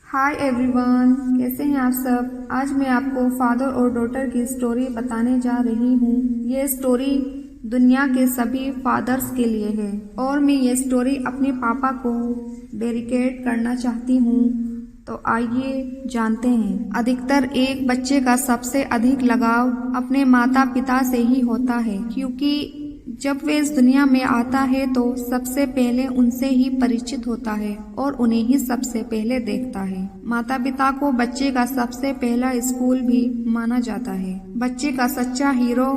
Hi everyone, कैसे हैं आप सब। आज मैं आपको फादर और डॉटर की स्टोरी बताने जा रही हूँ। ये स्टोरी दुनिया के सभी फादर्स के लिए है और मैं ये स्टोरी अपने पापा को डेडिकेट करना चाहती हूँ। तो आइए जानते हैं। अधिकतर एक बच्चे का सबसे अधिक लगाव अपने माता पिता से ही होता है, क्योंकि जब वे इस दुनिया में आता है तो सबसे पहले उनसे ही परिचित होता है और उन्हें ही सबसे पहले देखता है। माता पिता को बच्चे का सबसे पहला स्कूल भी माना जाता है। बच्चे का सच्चा हीरो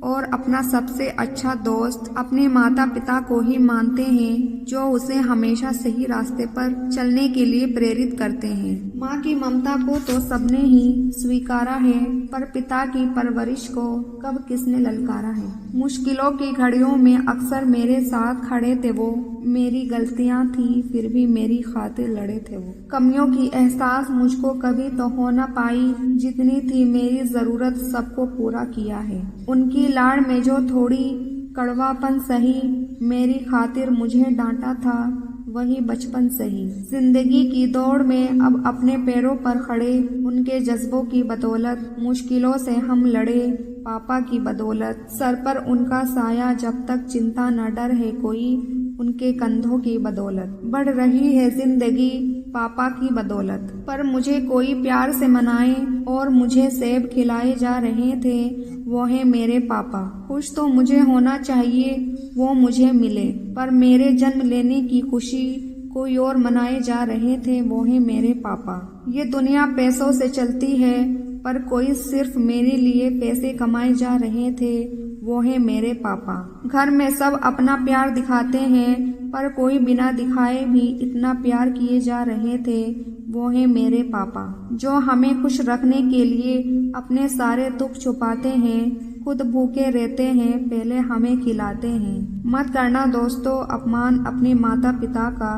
और अपना सबसे अच्छा दोस्त अपने माता पिता को ही मानते हैं, जो उसे हमेशा सही रास्ते पर चलने के लिए प्रेरित करते हैं। माँ की ममता को तो सबने ही स्वीकारा है, पर पिता की परवरिश को कब किसने ललकारा है। मुश्किलों की घड़ियों में अक्सर मेरे साथ खड़े थे वो, मेरी गलतियां थी फिर भी मेरी खातिर लड़े थे वो। कमियों की एहसास मुझको कभी तो हो न पाई, जितनी थी मेरी जरूरत सबको पूरा किया है। उनकी लाड़ में जो थोड़ी कड़वापन सही, मेरी खातिर मुझे डांटा था वही बचपन सही। जिंदगी की दौड़ में अब अपने पैरों पर खड़े, उनके जज्बों की बदौलत मुश्किलों से हम लड़े। पापा की बदौलत सर पर उनका साया, जब तक चिंता न डर है कोई, उनके कंधों की बदौलत बढ़ रही है जिंदगी पापा की बदौलत। पर मुझे कोई प्यार से मनाए और मुझे सेब खिलाए जा रहे थे, वो है मेरे पापा। खुश तो मुझे होना चाहिए वो मुझे मिले, पर मेरे जन्म लेने की खुशी कोई और मनाए जा रहे थे, वो है मेरे पापा। ये दुनिया पैसों से चलती है, पर कोई सिर्फ मेरे लिए पैसे कमाए जा रहे थे, वो है मेरे पापा। घर में सब अपना प्यार दिखाते हैं, पर कोई बिना दिखाए भी इतना प्यार किए जा रहे थे, वो है मेरे पापा। जो हमें खुश रखने के लिए अपने सारे दुख छुपाते हैं, खुद भूखे रहते हैं, पहले हमें खिलाते हैं। मत करना दोस्तों अपमान अपने माता पिता का,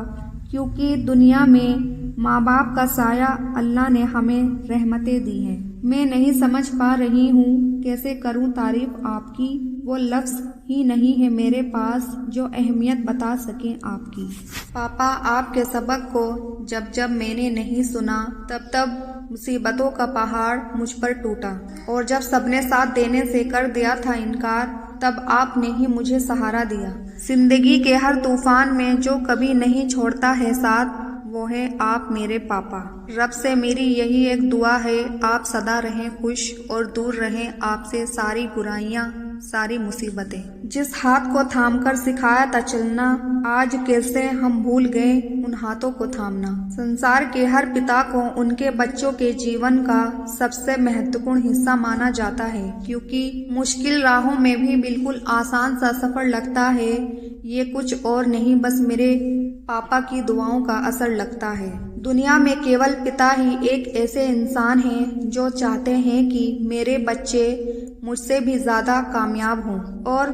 क्योंकि दुनिया में माँ बाप का साया अल्लाह ने हमें रहमतें दी हैं। मैं नहीं समझ पा रही हूँ कैसे करूँ तारीफ आपकी, वो लफ्ज़ ही नहीं है मेरे पास जो अहमियत बता सकें आपकी। पापा आपके सबक को जब जब मैंने नहीं सुना, तब तब मुसीबतों का पहाड़ मुझ पर टूटा, और जब सबने साथ देने से कर दिया था इनकार, तब आपने ही मुझे सहारा दिया। जिंदगी के हर तूफान में जो कभी नहीं छोड़ता है साथ, वो है आप मेरे पापा। रब से मेरी यही एक दुआ है, आप सदा रहें खुश और दूर रहें आपसे सारी बुराइयां सारी मुसीबतें। जिस हाथ को थामकर सिखाया था चलना, आज कैसे हम भूल गए उन हाथों को थामना। संसार के हर पिता को उनके बच्चों के जीवन का सबसे महत्वपूर्ण हिस्सा माना जाता है, क्योंकि मुश्किल राहों में भी बिल्कुल आसान सा सफर लगता है। ये कुछ और नहीं, बस मेरे पापा की दुआओं का असर लगता है। दुनिया में केवल पिता ही एक ऐसे इंसान हैं जो चाहते हैं कि मेरे बच्चे मुझसे भी ज्यादा कामयाब हों, और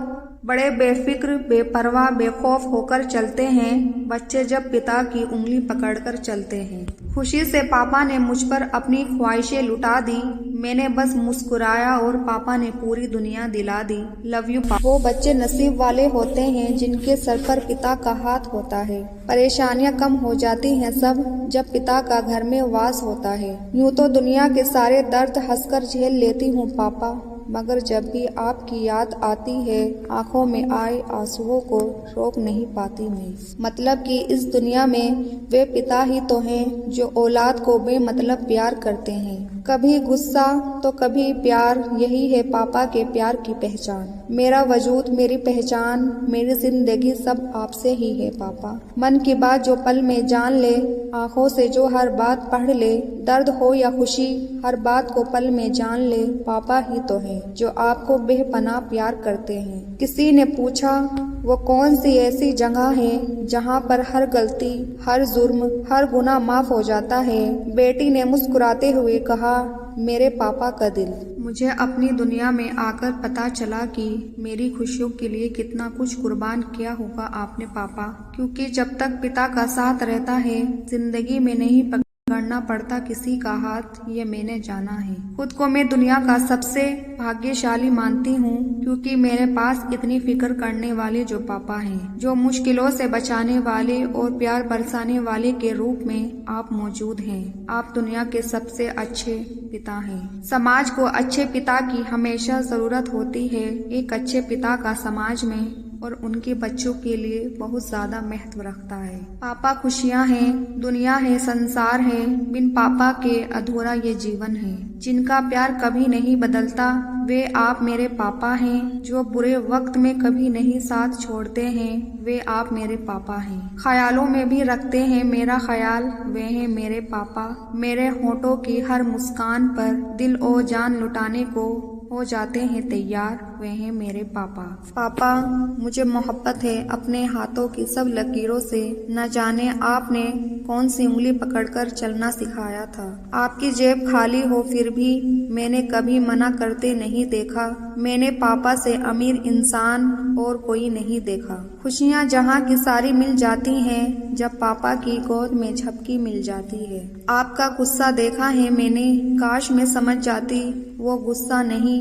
बड़े बेफिक्र बेपरवाह बेखौफ होकर चलते हैं बच्चे जब पिता की उंगली पकड़कर चलते हैं। खुशी से पापा ने मुझ पर अपनी ख्वाहिशें लुटा दी, मैंने बस मुस्कुराया और पापा ने पूरी दुनिया दिला दी। लव यू पापा। वो बच्चे नसीब वाले होते हैं जिनके सर पर पिता का हाथ होता है। परेशानियां कम हो जाती हैं सब जब पिता का घर में वास होता है। यूं तो दुनिया के सारे दर्द हंसकर झेल लेती हूँ पापा, मगर जब भी आपकी याद आती है आंखों में आए आंसुओं को रोक नहीं पाती मैं। मतलब कि इस दुनिया में वे पिता ही तो हैं जो औलाद को बेमतलब प्यार करते हैं, कभी गुस्सा तो कभी प्यार। यही है पापा के प्यार की पहचान। मेरा वजूद मेरी पहचान मेरी जिंदगी सब आपसे ही है पापा। मन की बात जो पल में जान ले, आंखों से जो हर बात पढ़ ले, दर्द हो या खुशी हर बात को पल में जान ले, पापा ही तो है जो आपको बेपनाह प्यार करते हैं। किसी ने पूछा वो कौन सी ऐसी जगह है जहाँ पर हर गलती हर जुर्म हर गुनाह माफ हो जाता है। बेटी ने मुस्कुराते हुए कहा मेरे पापा का दिल। मुझे अपनी दुनिया में आकर पता चला कि मेरी खुशियों के लिए कितना कुछ कुर्बान किया होगा आपने पापा, क्योंकि जब तक पिता का साथ रहता है जिंदगी में नहीं पकड़ना पड़ता किसी का हाथ, ये मैंने जाना है। खुद को मैं दुनिया का सबसे भाग्यशाली मानती हूँ, क्योंकि मेरे पास इतनी फिक्र करने वाले जो पापा हैं, जो मुश्किलों से बचाने वाले और प्यार बरसाने वाले के रूप में आप मौजूद हैं। आप दुनिया के सबसे अच्छे पिता हैं। समाज को अच्छे पिता की हमेशा जरूरत होती है। एक अच्छे पिता का समाज में और उनके बच्चों के लिए बहुत ज्यादा महत्व रखता है। पापा खुशियाँ हैं, दुनिया है, संसार है। बिन पापा के अधूरा ये जीवन है। जिनका प्यार कभी नहीं बदलता, वे आप मेरे पापा हैं। जो बुरे वक्त में कभी नहीं साथ छोड़ते हैं, वे आप मेरे पापा हैं। ख्यालों में भी रखते हैं मेरा ख्याल, वे हैं मेरे पापा। मेरे होठों की हर मुस्कान पर दिल और जान लुटाने को हो जाते हैं तैयार, वे हैं मेरे पापा। पापा, मुझे मोहब्बत है अपने हाथों की सब लकीरों से। न जाने आपने कौन सी उंगली पकड़कर चलना सिखाया था। आपकी जेब खाली हो फिर भी मैंने कभी मना करते नहीं देखा। मैंने पापा से अमीर इंसान और कोई नहीं देखा। खुशियाँ जहाँ की सारी मिल जाती हैं, जब पापा की गोद में झपकी मिल जाती है। आपका गुस्सा देखा है मैंने, काश मैं समझ जाती वो गुस्सा नहीं,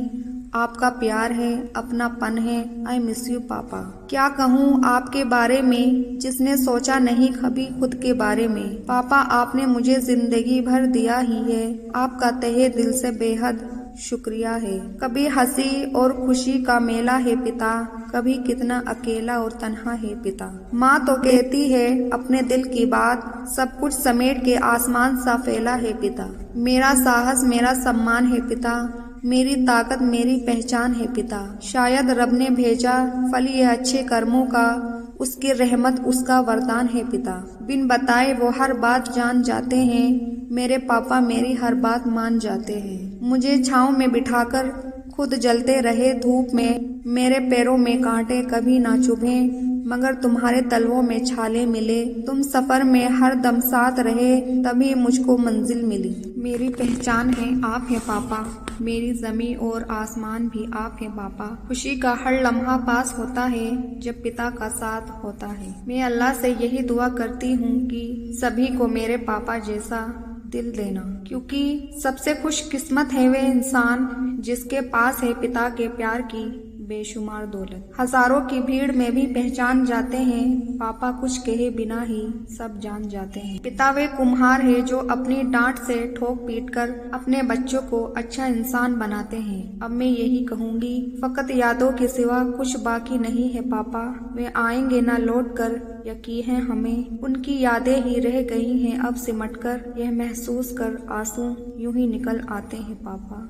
आपका प्यार है, अपनापन है। आई मिस यू पापा। क्या कहूँ आपके बारे में, जिसने सोचा नहीं कभी खुद के बारे में। पापा, आपने मुझे जिंदगी भर दिया ही है, आपका तहे दिल से बेहद शुक्रिया है। कभी हंसी और खुशी का मेला है पिता, कभी कितना अकेला और तन्हा है पिता। माँ तो कहती है अपने दिल की बात, सब कुछ समेट के आसमान सा फैला है पिता। मेरा साहस मेरा सम्मान है पिता, मेरी ताकत मेरी पहचान है पिता। शायद रब ने भेजा फल ये अच्छे कर्मों का, उसकी रहमत उसका वरदान है पिता। बिन बताए वो हर बात जान जाते हैं, मेरे पापा मेरी हर बात मान जाते हैं। मुझे छाँव में बिठाकर खुद जलते रहे धूप में, मेरे पैरों में कांटे कभी ना चुभे, मगर तुम्हारे तलवों में छाले मिले। तुम सफर में हर दम साथ रहे, तभी मुझको मंजिल मिली। मेरी पहचान है आप है पापा, मेरी जमीन और आसमान भी आप है पापा। खुशी का हर लम्हा पास होता है जब पिता का साथ होता है। मैं अल्लाह से यही दुआ करती हूँ कि सभी को मेरे पापा जैसा दिल देना, क्योंकि सबसे खुशकिस्मत है वे इंसान जिसके पास है पिता के प्यार की बेशुमार दौलत। हजारों की भीड़ में भी पहचान जाते हैं, पापा कुछ कहे बिना ही सब जान जाते हैं। पिता वे कुम्हार है जो अपनी डांट से ठोक पीट कर अपने बच्चों को अच्छा इंसान बनाते हैं। अब मैं यही कहूँगी, फकत यादों के सिवा कुछ बाकी नहीं है पापा। वे आएंगे ना लौट कर, यकीन है हमें उनकी यादें ही रह गई हैं अब सिमट कर। यह महसूस कर आंसू यूं ही निकल आते हैं पापा।